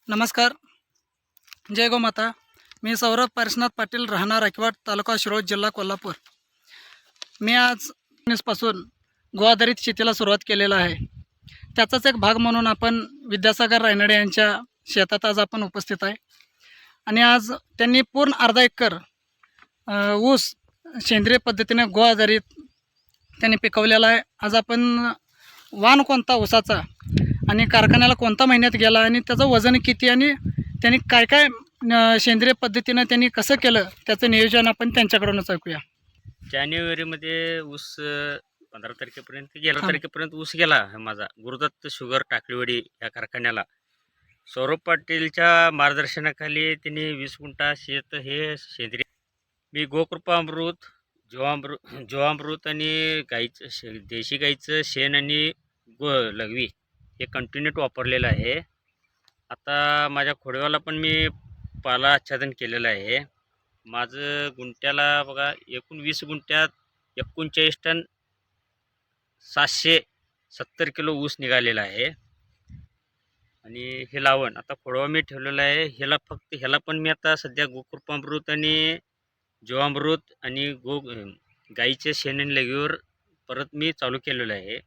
नमस्कार. जय गोमाता. मी सौरभ पार्शनाथ पाटील, राहणार ऐकवाड, तालुका शिरोळ, जिल्हा कोल्हापूर. मी आज पासून गोआधारित शेतीला सुरुवात केलेला आहे. त्याचाच एक भाग म्हणून आपण विद्यासागर रायनडे यांच्या शेतात आज आपण उपस्थित आहे. आणि आज त्यांनी पूर्ण अर्धा एकर ऊस सेंद्रिय पद्धतीने गोआधारित त्यांनी पिकवलेला आहे. आज आपण वाण कोणता ऊसाचा आणि कारखान्याला कोणता महिन्यात गेला आणि त्याचं वजन किती आणि त्यांनी काय काय सेंद्रिय पद्धतीनं त्यांनी कसं केलं त्याचं नियोजन आपण त्यांच्याकडूनच ऐकूया. जानेवारीमध्ये ऊस 15 तारखेपर्यंत 11 हां. तारखेपर्यंत ऊस गेला माझा गुरुदत्त शुगर टाकळीवाडी या कारखान्याला. सौरभ पाटीलच्या मार्गदर्शनाखाली त्यांनी 20 गुंठा शेत हे सेंद्रिय. मी गोकृपा अमृत, जीवामृत आणि गाईचं देशी गाईचं शेण आणि लघवी हे कंटिन्यू वापरलेलं आहे. आता माझ्या खोडव्याला पण मी पाला आच्छादन केलेलं आहे. माझं गुंठ्याला बघा एकूण 20 गुंठ्यात 39 टन 770 किलो ऊस निघालेला आहे. आणि हे लावण आता खोडवा मी ठेवलेला आहे. ह्याला पण मी आता सध्या गोकृपामृत आणि जीवामृत आणि गाईचे शेण आणि लघवीवर परत मी चालू केलेलं आहे.